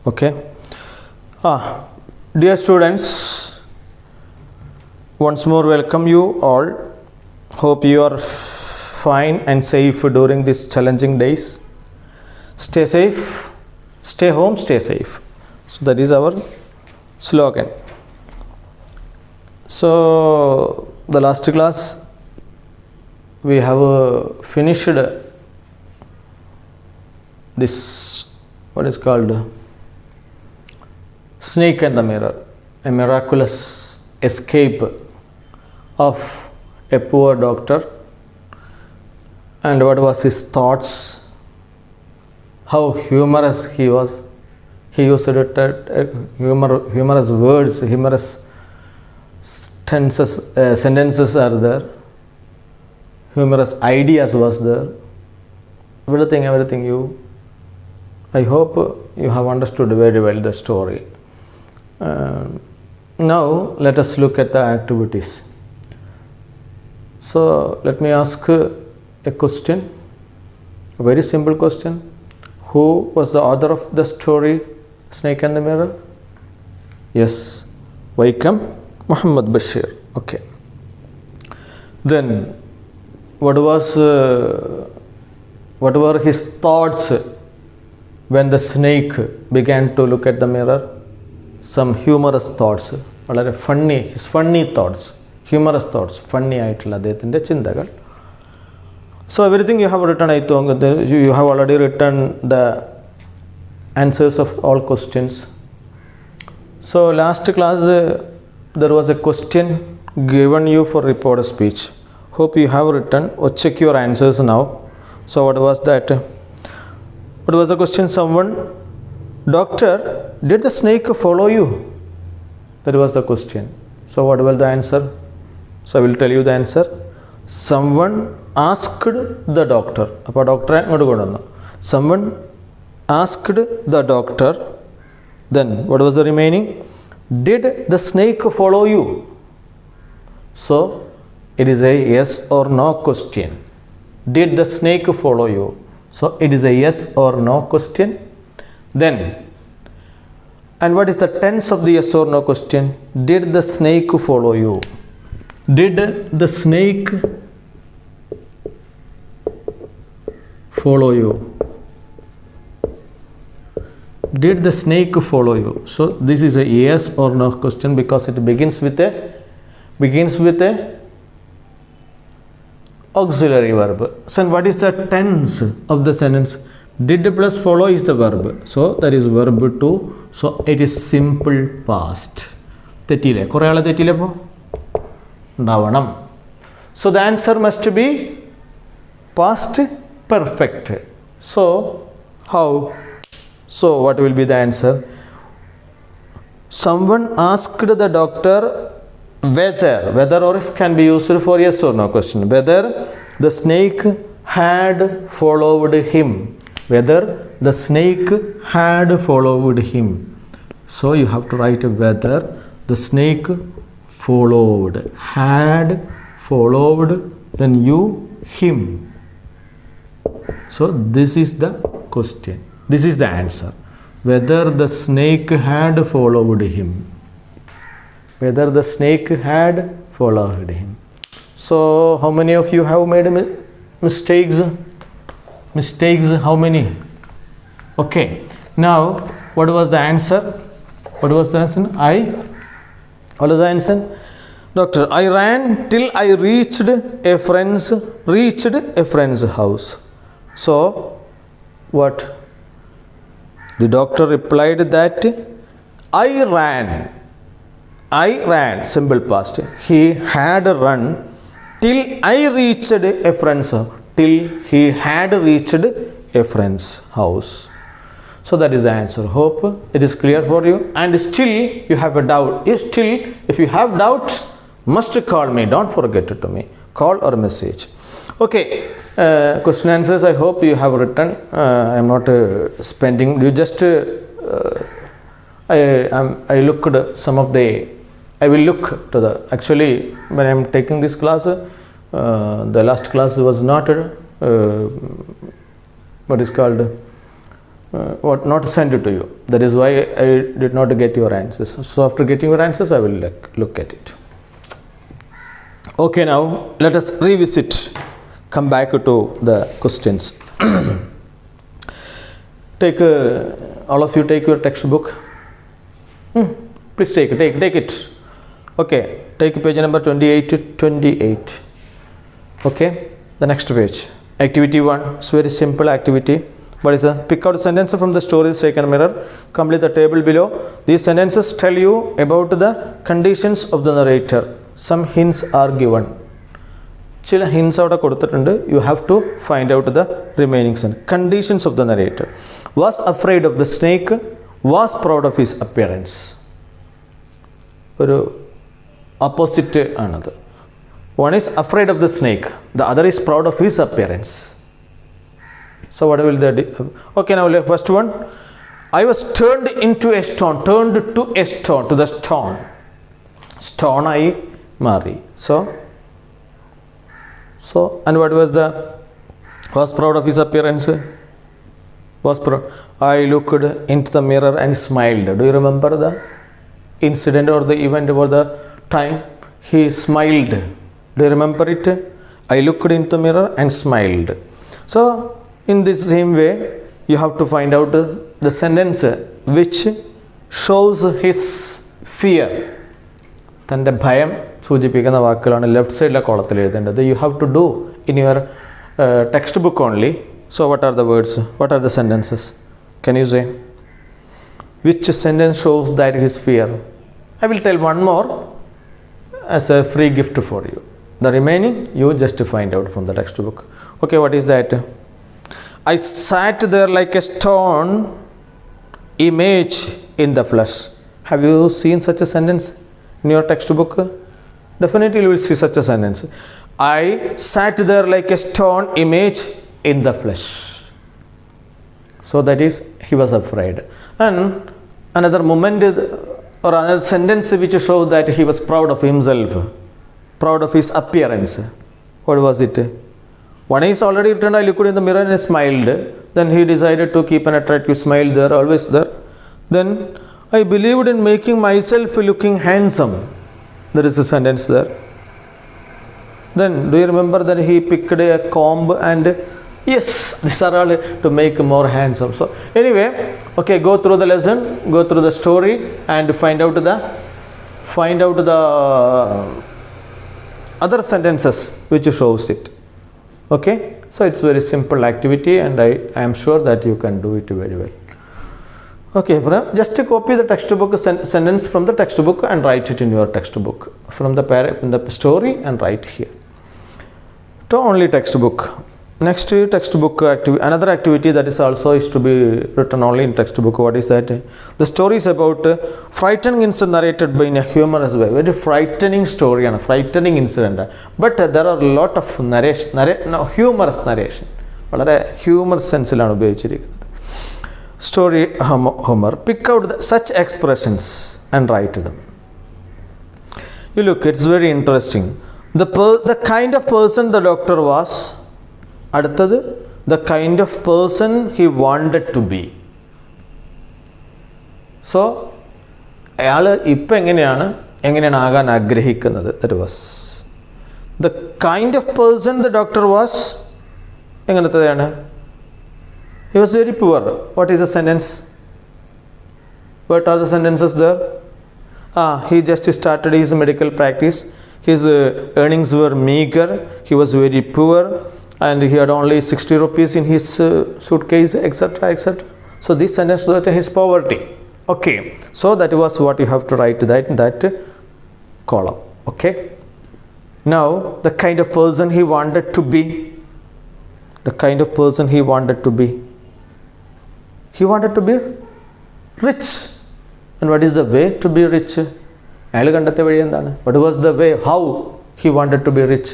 Okay. Dear students, once more welcome you all. Hope you are fine and safe during these challenging days. Stay safe, stay home, stay safe. So that is our slogan. So the last class we have finished this, what is called Snake and the Mirror, a miraculous escape of a poor doctor, and what was his thoughts, how humorous he was. He used humorous words, humorous sentences are there, humorous ideas was there, everything you, I hope you have understood very well the story. Now let us look at the activities. So let me ask a question, a very simple question. Who was the author of the story Snake and the Mirror? Yes, Vaikam Muhammad Bashir. Okay. Then what were his thoughts when the snake began to look at the mirror? Some humorous thoughts, his funny thoughts, humorous thoughts, funny ആയിട്ടുള്ള അദ്ദേഹത്തിൻ്റെ ചിന്തകൾ. So everything you have written, you have already written the answers of all questions. So last class there was a question given you for report speech. Hope you have written or check your answers now. So what was that? What was the question? Someone, doctor, did the snake follow you? That was the question. So what was the answer? So I will tell you the answer. Someone asked the doctor. Someone asked the doctor. Then what was the remaining? Did the snake follow you? So it is a yes or no question. Did the snake follow you? So it is a yes or no question. Then, and what is the tense of the yes or no question? Did the snake follow you? Did the snake follow you? Did the snake follow you? So this is a yes or no question because it begins with a auxiliary verb. So what is the tense of the sentence? Did plus follow is the verb. So that is verb 2. So it is simple past. തെറ്റിയില്ലേ? കുറേ ആളെ തെറ്റിയില്ലേ ഇപ്പോൾ? ഉണ്ടാവണം. So the answer must be past perfect. So how? So what will be the answer? Someone asked the doctor whether or if can be used for yes or no question. Whether the snake had followed him. Whether the snake had followed him. So you have to write whether the snake followed, had followed, then you him. So this is the question. This is the answer. Whether the snake had followed him. Whether the snake had followed him. So how many of you have made mistakes? Mistakes, how many? Okay. Now what was the answer? What was the answer? What was the answer? Doctor, I ran till I reached a friend's house. So what? The doctor replied that I ran, simple past. He had run till I reached a friend's house. Till he had reached a friend's house. So that is the answer. Hope it is clear for you. And still you have a doubt. If you have doubts, must call me. Don't forget to me. Call or message. Okay. Question answers I hope you have written. I am not spending. You just I looked some of the. I will look to the. Actually, when I am taking this class, the last class was not what is called not sent it to you. That is why I did not get your answers. So after getting your answers, I will look at it. Okay, now let us revisit. Come back to the questions. Take all of you take your textbook. Please take it. Okay, take page number 28 to 28. Okay, the next page. Activity 1. It's very simple activity. What is that? Pick out a sentence from the stories taken mirror. Complete the table below. These sentences tell you about the conditions of the narrator. Some hints are given. ചില hints അവിടെ കൊടുത്തിട്ടുണ്ട്. You have to find out the remaining conditions of the narrator. Was afraid of the snake. Was proud of his appearance. ഒരു opposite ആണത്. One is afraid of the snake. The other is proud of his appearance. So what will they do? Okay, now first one. I was turned into a stone. Turned to a stone. To the stone. Stone I marry. So and what was the? Was proud of his appearance. Was proud. I looked into the mirror and smiled. Do you remember the incident or the event or the time? He smiled. Do you remember it? I looked into the mirror and smiled. So in this same way, you have to find out the sentence which shows his fear. തൻ്റെ ഭയം സൂചിപ്പിക്കുന്ന വാക്കുകളാണ് left സൈഡിലെ കോളത്തിൽ എഴുതേണ്ടത്. You have to do in your textbook only. So what are the words? What are the sentences? Can you say? Which sentence shows that his fear? I will tell one more as a free gift for you. The remaining you just find out from the textbook. Okay, what is that? I sat there like a stone image in the flesh. Have you seen such a sentence in your textbook? Definitely you will see such a sentence. I sat there like a stone image in the flesh. So that is, he was afraid. And another moment or another sentence which shows that he was proud of himself, proud of his appearance. What was it? One is already written, I looked in the mirror and smiled. Then he decided to keep an attractive smile there, always there. Then I believed in making myself looking handsome. There is a sentence there. Then do you remember that he picked a comb and yes, these are all to make more handsome. So anyway, okay, go through the lesson, go through the story and find out the other sentences which shows it. Okay, so it's very simple activity and I am sure that you can do it very well. Okay, just copy the textbook sentence from the textbook and write it in your textbook from the story and write here. To only textbook. Next textbook activity, another activity that is also is to be written only in textbook. What is that? The story is about frightening incident narrated by in a humorous way. Very frightening story and a frightening incident. But there are a lot of humorous narration. വളരെ humour സെൻസിലാണ് ഉപയോഗിച്ചിരിക്കുന്നത്. Story humor. Pick out such expressions and write them. You look, it's very interesting. The kind of person the doctor was. അടുത്തത് the kind of person he wanted to be. So അയാൾ ഇപ്പം എങ്ങനെയാണ് ആകാൻ ആഗ്രഹിക്കുന്നത്. That was the kind of person the doctor was. എങ്ങനത്തെയാണ്? He was very poor. What is the sentence? What are the sentences there? He just started his medical practice. His earnings were meager. He was very poor. And he had only 60 rupees in his suitcase, etc., etc. So this sentence was his poverty. Okay, so that was what you have to write that column. Okay, now the kind of person he wanted to be. The kind of person he wanted to be. He wanted to be rich. And what is the way to be rich? അയാൾ കണ്ടെത്തിയ വഴി എന്താണ്? What was the way? How he wanted to be rich?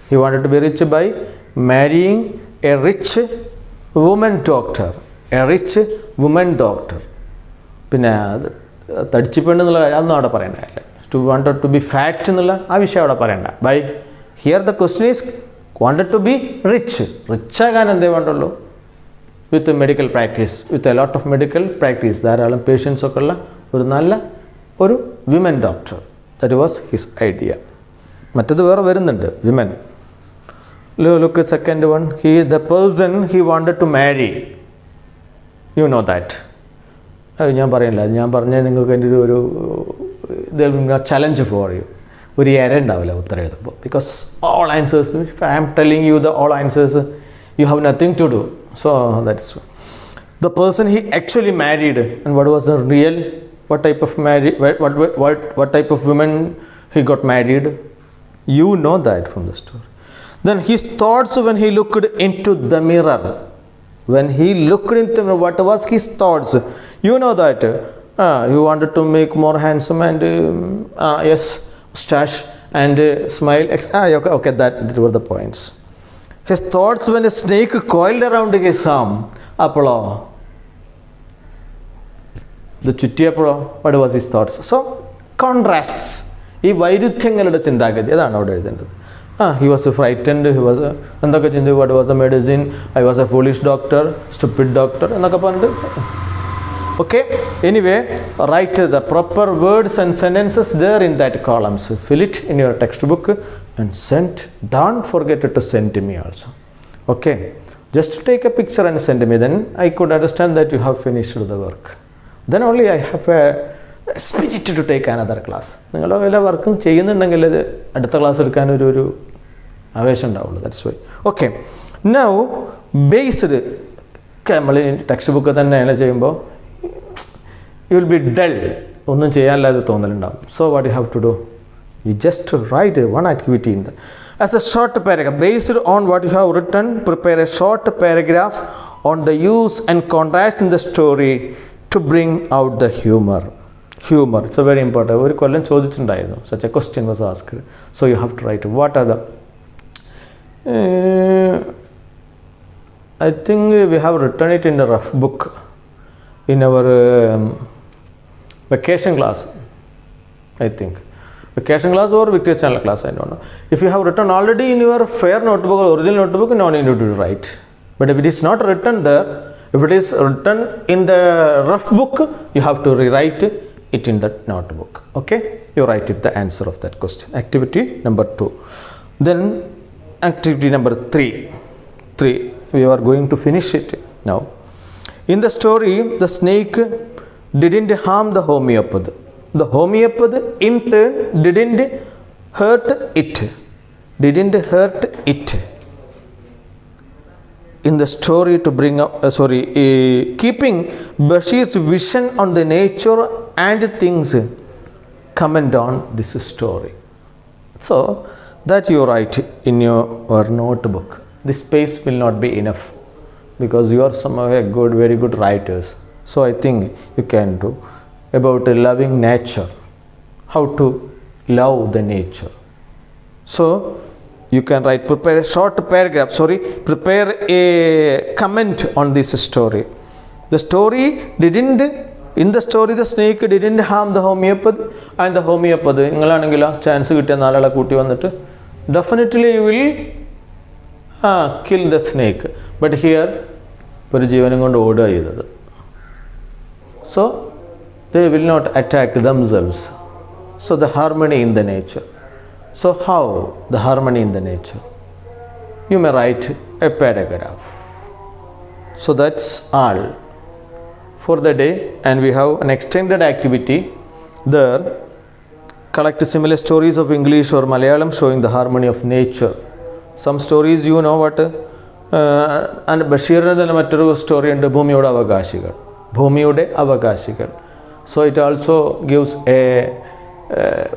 He wanted to be rich by marrying a rich woman doctor. A rich woman doctor. പിന്നെ തടിച്ചു പെണ്ണെന്നുള്ള കാര്യം അതൊന്നും അവിടെ പറയണ്ടല്ല. To wanted to be fat എന്നുള്ള ആ വിഷയം അവിടെ പറയണ്ട. By here the question is wanted to be rich. റിച്ചാകാൻ എന്തേ വേണ്ടുള്ളൂ? With medical practice, with a lot of medical practice, ധാരാളം പേഷ്യൻസ് ഒക്കെ ഉള്ള ഒരു നല്ല ഒരു women doctor. That was his idea. മറ്റത് വേറെ വരുന്നുണ്ട്, women. Look second one, the person he wanted to marry, you know that. അത് ഞാൻ പറയുന്നില്ല, അത് ഞാൻ പറഞ്ഞാൽ നിങ്ങൾക്ക് എൻ്റെ ഒരു ചലഞ്ച് ഫോർ യു. ഒരു എര ഉണ്ടാവില്ല ഉത്തരം എഴുതുമ്പോൾ, because all answers, if I am telling you the all answers, you have nothing to do. So that's the person he actually married, and what was the real, what type of marriage, what type of woman he got married, you know that from the story. Then his thoughts when he looked into the mirror, when he looked into the mirror, what was his thoughts, you know that he wanted to make more handsome and yes, mustache and smile, okay, that were the points. His thoughts when a snake coiled around his arm, apollo, the ചുറ്റിയപ്പോഴോ, what was his thoughts? So contrasts, ഈ വൈരുദ്ധ്യങ്ങളുടെ ചിന്താഗതി, അതാണ് അവിടെ എഴുതേണ്ടത്. He was frightened, he was എന്തൊക്കെ ചിന്തി, what was a medicine, I was a foolish doctor, stupid doctor എന്നൊക്കെ പറഞ്ഞിട്ട്. Okay, anyway, write the proper words and sentences there in that columns. Fill it in your textbook and send. Don't forget to send me also. Okay, just take a picture and send me, then I could understand that you have finished the work. Then only I have a spirit to take another class. നിങ്ങൾ വല്ല വർക്കും ചെയ്യുന്നുണ്ടെങ്കിൽ അത് അടുത്ത class എടുക്കാൻ ഒരു ആവേശം ഉണ്ടാവുള്ളൂ. That's why. Okay, now based നമ്മൾ ടെക്സ്റ്റ് ബുക്ക് തന്നെയാണ് ചെയ്യുമ്പോൾ you will be dull, ഒന്നും ചെയ്യാനില്ലാതെ തോന്നലുണ്ടാവും. So what you have to do, you just write one activity in the as a short paragraph based on what you have written. Prepare a short paragraph on the use and contrast in the story to bring out the humor. It's a very important. ഒരു കൊല്ലം ചോദിച്ചിട്ടുണ്ടായിരുന്നു, such a question was asked. So you have to write what are the I think we have written it in the rough book in our vacation class, I think. Vacation class or Victoria Channel class, I don't know. If you have written already in your fair notebook or original notebook, no need to write. But if it is not written there, if it is written in the rough book, you have to rewrite it in that notebook. Okay, you write it the answer of that question. Activity number 2. Then activity number 3, we are going to finish it now. In the story, the snake didn't harm the homeopath. The homeopath in turn didn't hurt it. In the story to bring up, keeping Bashir's vision on the nature and things, comment on this story. So that you write in your notebook. This space will not be enough because you are somehow very good writers. So I think you can do about loving nature, how to love the nature. So you can write, prepare a short paragraph, prepare a comment on this story. The story in the story the snake didn't harm the homeopath, and the homeopath നിങ്ങളാണെങ്കിൽ chance കിട്ടിയ നാലാളെ കൂട്ടി വന്നിട്ട് definitely you will kill the snake. But here ഒരു ജീവനും കൊണ്ട് ഓടുക ചെയ്തത്. So they will not attack themselves. So the harmony in the nature. So how the harmony in the nature? You may write a paragraph. So that's all for the day, and we have an extended activity there. Collect similar stories of English or Malayalam showing the harmony of nature. Some stories you know what, and ബഷീറിന് തന്നെ മറ്റൊരു story ഉണ്ട്, ഭൂമിയുടെ അവകാശികൾ. So it also gives a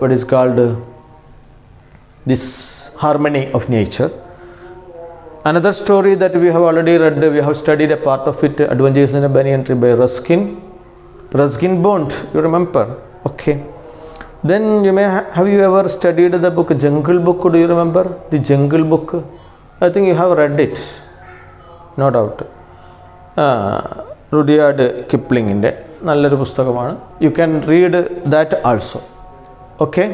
what is called this harmony of nature. Another story that we have already read, we have studied a part of it, Adventures in a Banyan Tree by Ruskin Bond, you remember? Okay. Then you may have you ever studied the book Jungle Book? Do you remember the Jungle Book? I think you have read it, no doubt. Rudyard Kipling's നല്ലൊരു പുസ്തകമാണ്. You can read that also. Okay.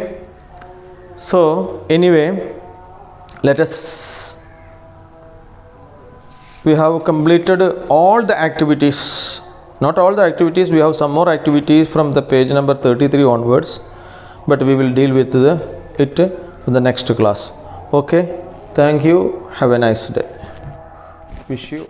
So anyway, let us we have completed all the activities. Not all the activities, we have some more activities from the page number 33 onwards, but we will deal with it in the next class. Okay, thank you, have a nice day. Wish you